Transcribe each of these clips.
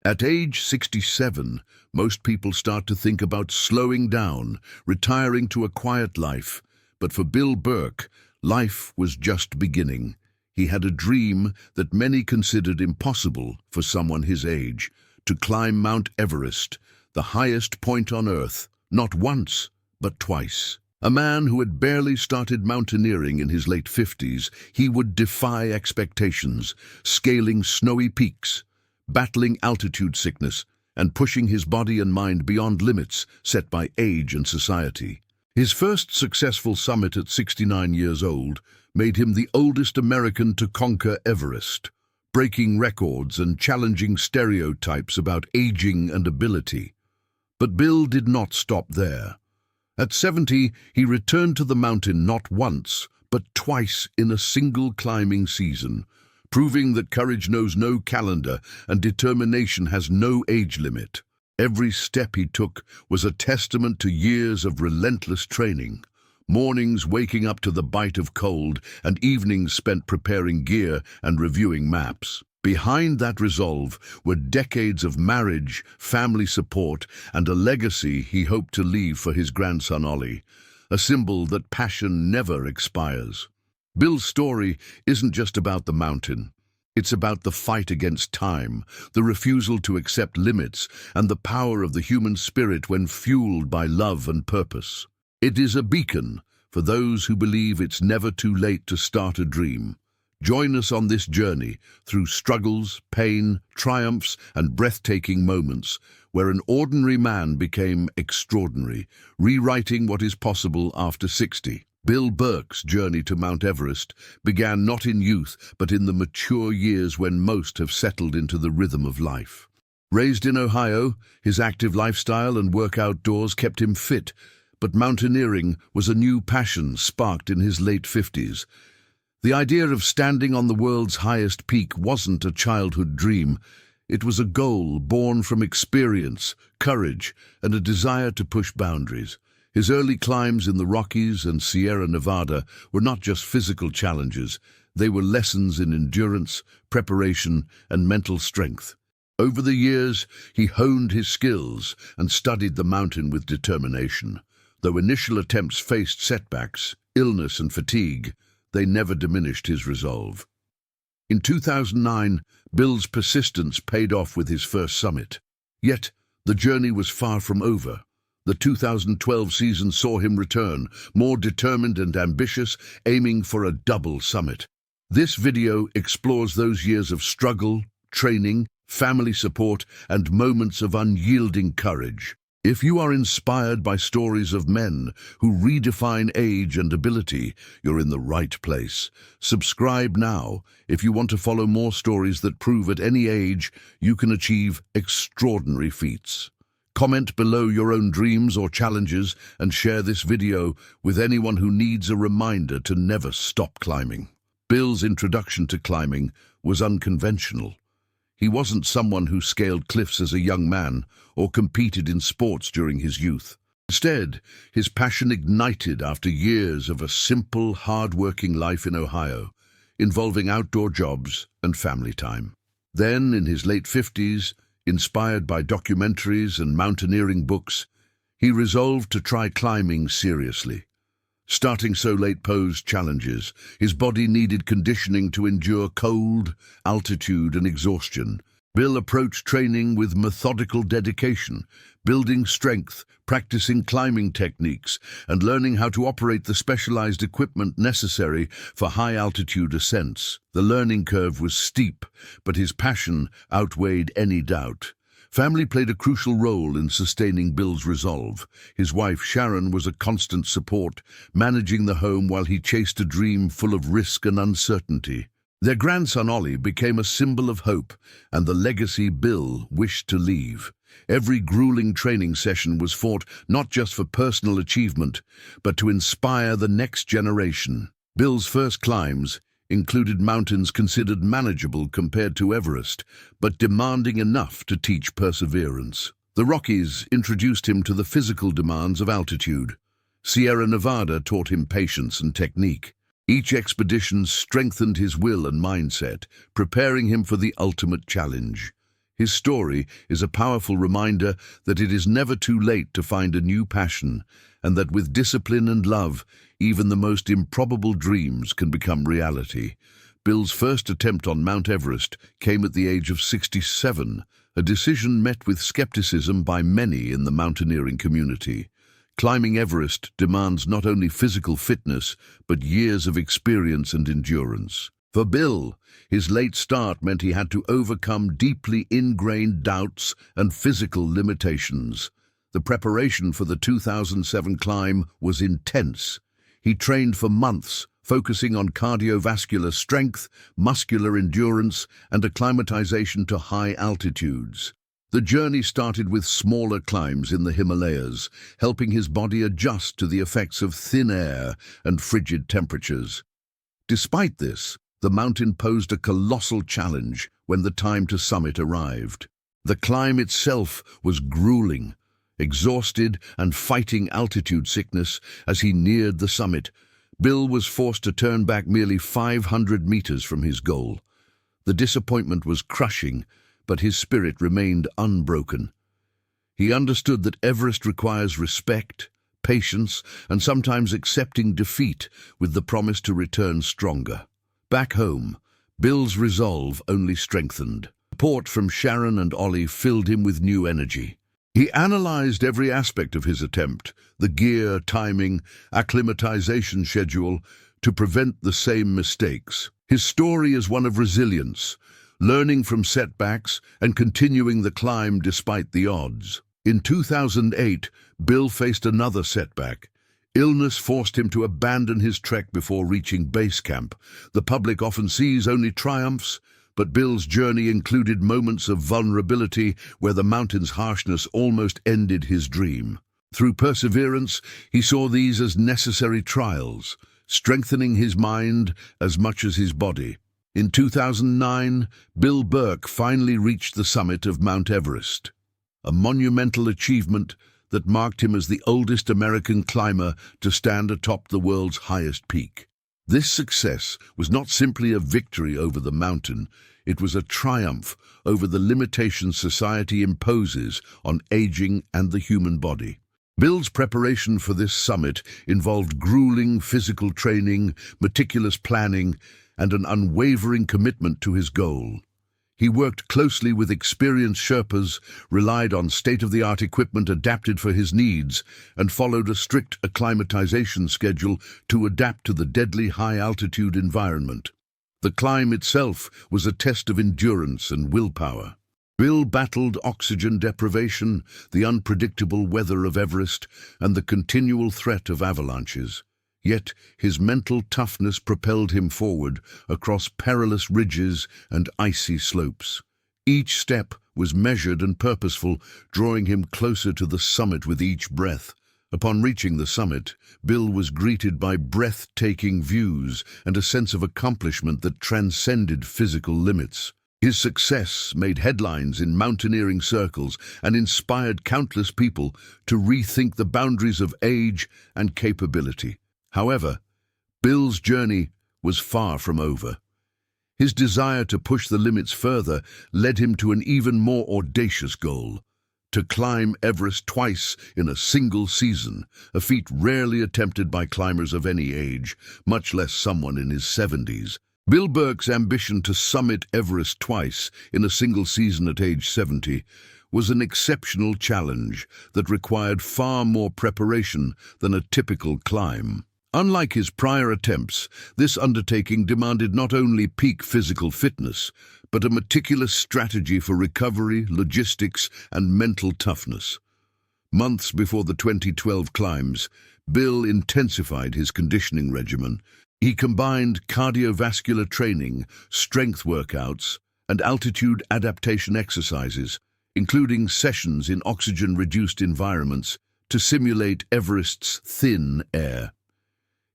At age 67, most people start to think about slowing down, retiring to a quiet life. But for Bill Burke, life was just beginning. He had a dream that many considered impossible for someone his age, to climb Mount Everest, the highest point on Earth, not once, but twice. A man who had barely started mountaineering in his late 50s, he would defy expectations, scaling snowy peaks, battling altitude sickness, and pushing his body and mind beyond limits set by age and society. His first successful summit at 69 years old made him the oldest American to conquer Everest, breaking records and challenging stereotypes about aging and ability. But Bill did not stop there. At 70, he returned to the mountain not once, but twice in a single climbing season, proving that courage knows no calendar and determination has no age limit. Every step he took was a testament to years of relentless training, mornings waking up to the bite of cold and evenings spent preparing gear and reviewing maps. Behind that resolve were decades of marriage, family support, and a legacy he hoped to leave for his grandson Ollie, a symbol that passion never expires. Bill's story isn't just about the mountain. It's about the fight against time, the refusal to accept limits, and the power of the human spirit when fueled by love and purpose. It is a beacon for those who believe it's never too late to start a dream. Join us on this journey through struggles, pain, triumphs, and breathtaking moments where an ordinary man became extraordinary, rewriting what is possible after 60. Bill Burke's journey to Mount Everest began not in youth, but in the mature years when most have settled into the rhythm of life. Raised in Ohio, his active lifestyle and work outdoors kept him fit, but mountaineering was a new passion sparked in his late 50s. The idea of standing on the world's highest peak wasn't a childhood dream. It was a goal born from experience, courage, and a desire to push boundaries. His early climbs in the Rockies and Sierra Nevada were not just physical challenges. They were lessons in endurance, preparation, and mental strength. Over the years, he honed his skills and studied the mountain with determination. Though initial attempts faced setbacks, illness, and fatigue, they never diminished his resolve. In 2009, Bill's persistence paid off with his first summit. Yet, the journey was far from over. The 2012 season saw him return, more determined and ambitious, aiming for a double summit. This video explores those years of struggle, training, family support, and moments of unyielding courage. If you are inspired by stories of men who redefine age and ability, you're in the right place. Subscribe now if you want to follow more stories that prove at any age you can achieve extraordinary feats. Comment below your own dreams or challenges and share this video with anyone who needs a reminder to never stop climbing. Bill's introduction to climbing was unconventional. He wasn't someone who scaled cliffs as a young man or competed in sports during his youth. Instead, his passion ignited after years of a simple, hard-working life in Ohio, involving outdoor jobs and family time. Then, in his late 50s, inspired by documentaries and mountaineering books, he resolved to try climbing seriously. Starting so late posed challenges. His body needed conditioning to endure cold, altitude, and exhaustion. Bill approached training with methodical dedication, building strength, practicing climbing techniques, and learning how to operate the specialized equipment necessary for high-altitude ascents. The learning curve was steep, but his passion outweighed any doubt. Family played a crucial role in sustaining Bill's resolve. His wife, Sharon, was a constant support, managing the home while he chased a dream full of risk and uncertainty. Their grandson, Ollie, became a symbol of hope and the legacy Bill wished to leave. Every grueling training session was fought not just for personal achievement, but to inspire the next generation. Bill's first climbs included mountains considered manageable compared to Everest, but demanding enough to teach perseverance. The Rockies introduced him to the physical demands of altitude. Sierra Nevada taught him patience and technique. Each expedition strengthened his will and mindset, preparing him for the ultimate challenge. His story is a powerful reminder that it is never too late to find a new passion, and that with discipline and love, even the most improbable dreams can become reality. Bill's first attempt on Mount Everest came at the age of 67, a decision met with skepticism by many in the mountaineering community. Climbing Everest demands not only physical fitness, but years of experience and endurance. For Bill, his late start meant he had to overcome deeply ingrained doubts and physical limitations. The preparation for the 2007 climb was intense. He trained for months, focusing on cardiovascular strength, muscular endurance, and acclimatization to high altitudes. The journey started with smaller climbs in the Himalayas, helping his body adjust to the effects of thin air and frigid temperatures. Despite this, the mountain posed a colossal challenge when the time to summit arrived. The climb itself was grueling. Exhausted and fighting altitude sickness as he neared the summit, Bill was forced to turn back merely 500 meters from his goal. The disappointment was crushing, but his spirit remained unbroken. He understood that Everest requires respect, patience, and sometimes accepting defeat with the promise to return stronger. Back home, Bill's resolve only strengthened. Support from Sharon and Ollie filled him with new energy. He analyzed every aspect of his attempt, the gear, timing, acclimatization schedule, to prevent the same mistakes. His story is one of resilience, learning from setbacks and continuing the climb despite the odds. In 2008, Bill faced another setback. Illness forced him to abandon his trek before reaching base camp. The public often sees only triumphs, but Bill's journey included moments of vulnerability where the mountain's harshness almost ended his dream. Through perseverance, he saw these as necessary trials, strengthening his mind as much as his body. In 2009, Bill Burke finally reached the summit of Mount Everest, a monumental achievement that marked him as the oldest American climber to stand atop the world's highest peak. This success was not simply a victory over the mountain, it was a triumph over the limitations society imposes on aging and the human body. Bill's preparation for this summit involved grueling physical training, meticulous planning, and an unwavering commitment to his goal. He worked closely with experienced Sherpas, relied on state-of-the-art equipment adapted for his needs, and followed a strict acclimatization schedule to adapt to the deadly high-altitude environment. The climb itself was a test of endurance and willpower. Bill battled oxygen deprivation, the unpredictable weather of Everest, and the continual threat of avalanches. Yet his mental toughness propelled him forward across perilous ridges and icy slopes. Each step was measured and purposeful, drawing him closer to the summit with each breath. Upon reaching the summit, Bill was greeted by breathtaking views and a sense of accomplishment that transcended physical limits. His success made headlines in mountaineering circles and inspired countless people to rethink the boundaries of age and capability. However, Bill's journey was far from over. His desire to push the limits further led him to an even more audacious goal: to climb Everest twice in a single season, a feat rarely attempted by climbers of any age, much less someone in his 70s. Bill Burke's ambition to summit Everest twice in a single season at age 70 was an exceptional challenge that required far more preparation than a typical climb. Unlike his prior attempts, this undertaking demanded not only peak physical fitness, but a meticulous strategy for recovery, logistics, and mental toughness. Months before the 2012 climbs, Bill intensified his conditioning regimen. He combined cardiovascular training, strength workouts, and altitude adaptation exercises, including sessions in oxygen-reduced environments, to simulate Everest's thin air.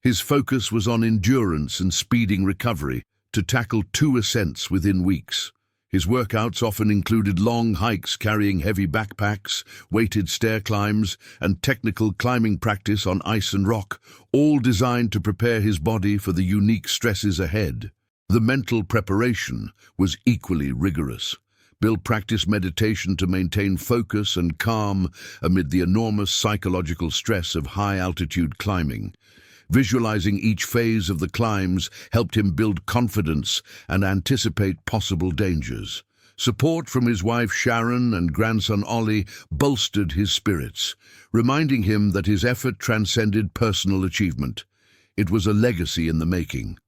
His focus was on endurance and speeding recovery, to tackle 2 ascents within weeks. His workouts often included long hikes carrying heavy backpacks, weighted stair climbs, and technical climbing practice on ice and rock, all designed to prepare his body for the unique stresses ahead. The mental preparation was equally rigorous. Bill practiced meditation to maintain focus and calm amid the enormous psychological stress of high-altitude climbing. Visualizing each phase of the climbs helped him build confidence and anticipate possible dangers. Support from his wife Sharon and grandson Ollie bolstered his spirits, reminding him that his effort transcended personal achievement. It was a legacy in the making.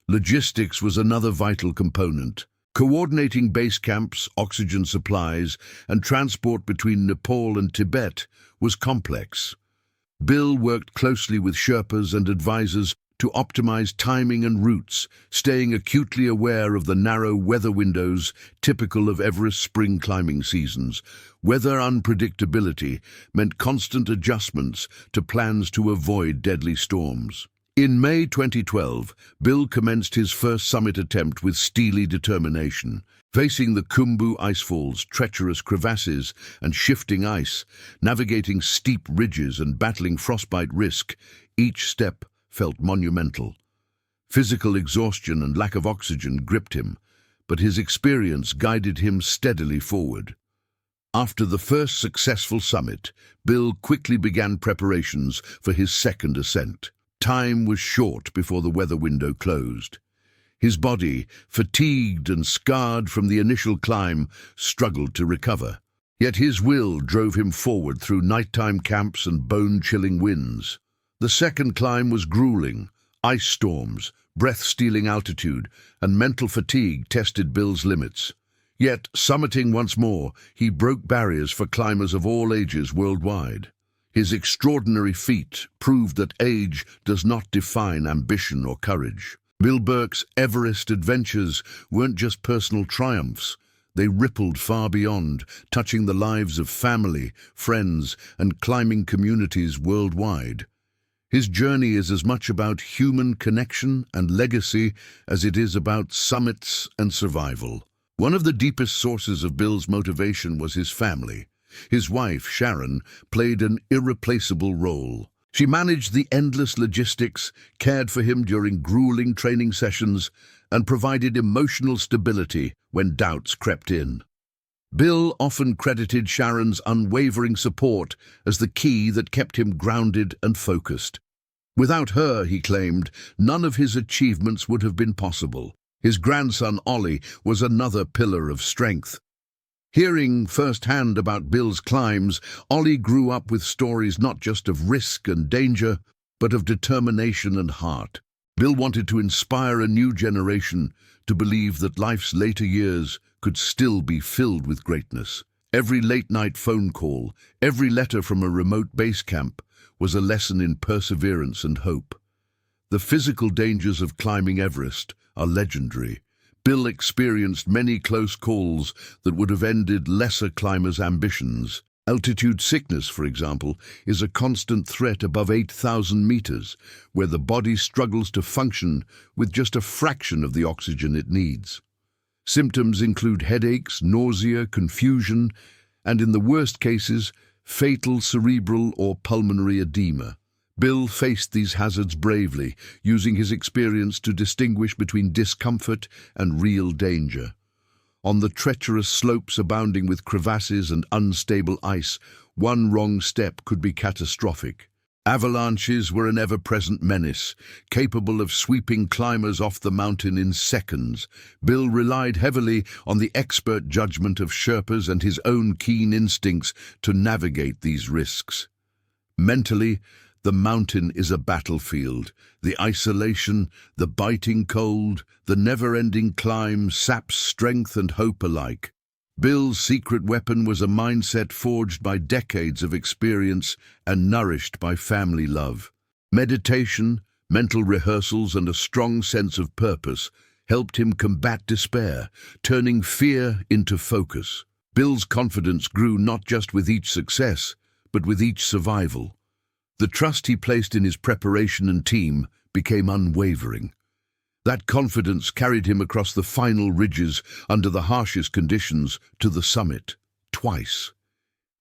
Logistics was another vital component. Coordinating base camps, oxygen supplies, and transport between Nepal and Tibet was complex. Bill worked closely with Sherpas and advisors to optimize timing and routes, staying acutely aware of the narrow weather windows typical of Everest spring climbing seasons. Weather unpredictability meant constant adjustments to plans to avoid deadly storms. In May 2012, Bill commenced his first summit attempt with steely determination. Facing the Khumbu icefalls, treacherous crevasses, and shifting ice, navigating steep ridges and battling frostbite risk, each step felt monumental. Physical exhaustion and lack of oxygen gripped him, but his experience guided him steadily forward. After the first successful summit, Bill quickly began preparations for his second ascent. Time was short before the weather window closed. His body, fatigued and scarred from the initial climb, struggled to recover. Yet his will drove him forward through nighttime camps and bone-chilling winds. The second climb was grueling. Ice storms, breath-stealing altitude, and mental fatigue tested Bill's limits. Yet, summiting once more, he broke barriers for climbers of all ages worldwide. His extraordinary feat proved that age does not define ambition or courage. Bill Burke's Everest adventures weren't just personal triumphs. They rippled far beyond, touching the lives of family, friends, and climbing communities worldwide. His journey is as much about human connection and legacy as it is about summits and survival. One of the deepest sources of Bill's motivation was his family. His wife, Sharon, played an irreplaceable role. She managed the endless logistics, cared for him during grueling training sessions, and provided emotional stability when doubts crept in. Bill often credited Sharon's unwavering support as the key that kept him grounded and focused. Without her, he claimed, none of his achievements would have been possible. His grandson, Ollie, was another pillar of strength. Hearing firsthand about Bill's climbs, Ollie grew up with stories not just of risk and danger, but of determination and heart. Bill wanted to inspire a new generation to believe that life's later years could still be filled with greatness. Every late-night phone call, every letter from a remote base camp was a lesson in perseverance and hope. The physical dangers of climbing Everest are legendary. Bill experienced many close calls that would have ended lesser climbers' ambitions. Altitude sickness, for example, is a constant threat above 8,000 meters, where the body struggles to function with just a fraction of the oxygen it needs. Symptoms include headaches, nausea, confusion, and in the worst cases, fatal cerebral or pulmonary edema. Bill faced these hazards bravely, using his experience to distinguish between discomfort and real danger. On the treacherous slopes abounding with crevasses and unstable ice, one wrong step could be catastrophic. Avalanches were an ever-present menace, capable of sweeping climbers off the mountain in seconds. Bill relied heavily on the expert judgment of Sherpas and his own keen instincts to navigate these risks. Mentally, the mountain is a battlefield. The isolation, the biting cold, the never-ending climb saps strength and hope alike. Bill's secret weapon was a mindset forged by decades of experience and nourished by family love. Meditation, mental rehearsals, and a strong sense of purpose helped him combat despair, turning fear into focus. Bill's confidence grew not just with each success, but with each survival. The trust he placed in his preparation and team became unwavering. That confidence carried him across the final ridges under the harshest conditions to the summit, twice.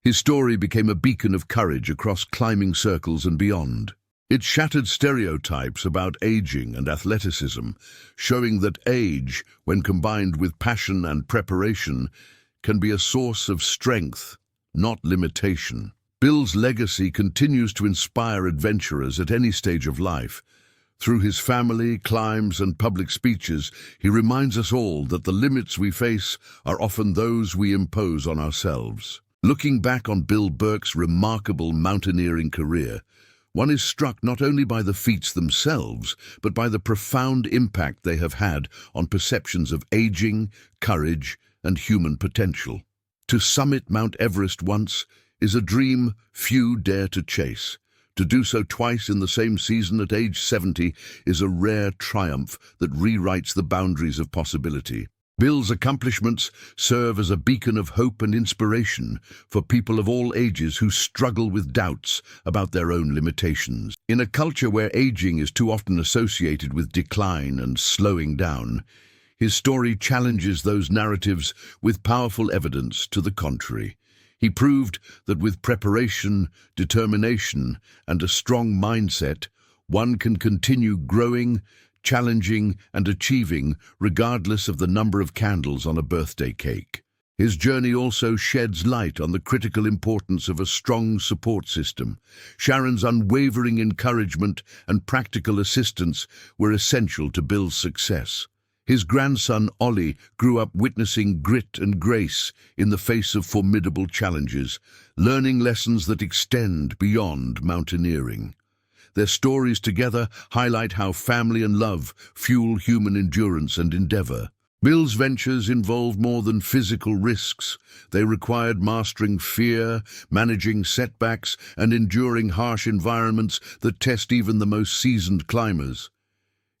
His story became a beacon of courage across climbing circles and beyond. It shattered stereotypes about aging and athleticism, showing that age, when combined with passion and preparation, can be a source of strength, not limitation. Bill's legacy continues to inspire adventurers at any stage of life. Through his family, climbs, and public speeches, he reminds us all that the limits we face are often those we impose on ourselves. Looking back on Bill Burke's remarkable mountaineering career, one is struck not only by the feats themselves, but by the profound impact they have had on perceptions of aging, courage, and human potential. To summit Mount Everest once is a dream few dare to chase. To do so twice in the same season at age 70 is a rare triumph that rewrites the boundaries of possibility. Bill's accomplishments serve as a beacon of hope and inspiration for people of all ages who struggle with doubts about their own limitations. In a culture where aging is too often associated with decline and slowing down, his story challenges those narratives with powerful evidence to the contrary. He proved that with preparation, determination, and a strong mindset, one can continue growing, challenging, and achieving regardless of the number of candles on a birthday cake. His journey also sheds light on the critical importance of a strong support system. Sharon's unwavering encouragement and practical assistance were essential to Bill's success. His grandson, Ollie, grew up witnessing grit and grace in the face of formidable challenges, learning lessons that extend beyond mountaineering. Their stories together highlight how family and love fuel human endurance and endeavor. Bill's ventures involved more than physical risks. They required mastering fear, managing setbacks, and enduring harsh environments that test even the most seasoned climbers.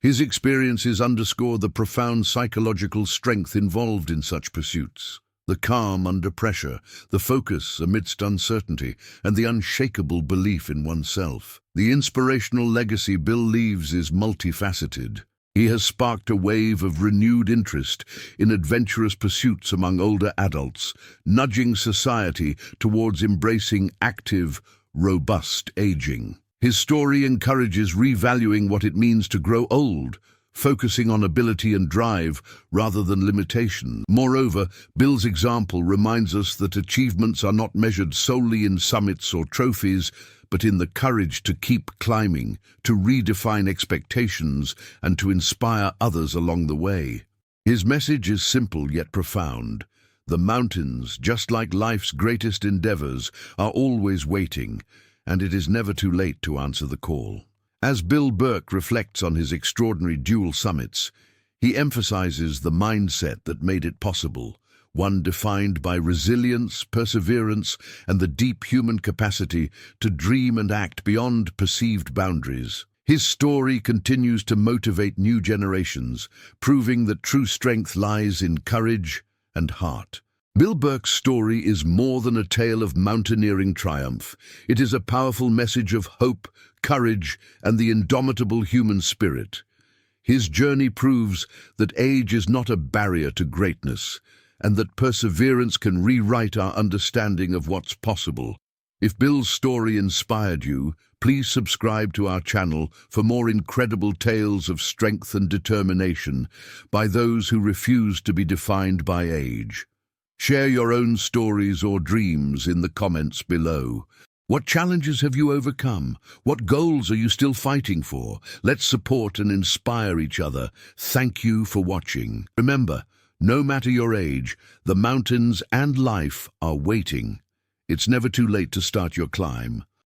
His experiences underscore the profound psychological strength involved in such pursuits. The calm under pressure, the focus amidst uncertainty, and the unshakable belief in oneself. The inspirational legacy Bill leaves is multifaceted. He has sparked a wave of renewed interest in adventurous pursuits among older adults, nudging society towards embracing active, robust aging. His story encourages revaluing what it means to grow old, focusing on ability and drive rather than limitation. Moreover, Bill's example reminds us that achievements are not measured solely in summits or trophies, but in the courage to keep climbing, to redefine expectations, and to inspire others along the way. His message is simple yet profound. The mountains, just like life's greatest endeavors, are always waiting, and it is never too late to answer the call. As Bill Burke reflects on his extraordinary dual summits, he emphasizes the mindset that made it possible, one defined by resilience, perseverance, and the deep human capacity to dream and act beyond perceived boundaries. His story continues to motivate new generations, proving that true strength lies in courage and heart. Bill Burke's story is more than a tale of mountaineering triumph. It is a powerful message of hope, courage, and the indomitable human spirit. His journey proves that age is not a barrier to greatness, and that perseverance can rewrite our understanding of what's possible. If Bill's story inspired you, please subscribe to our channel for more incredible tales of strength and determination by those who refuse to be defined by age. Share your own stories or dreams in the comments below. What challenges have you overcome? What goals are you still fighting for? Let's support and inspire each other. Thank you for watching. Remember, no matter your age, the mountains and life are waiting. It's never too late to start your climb.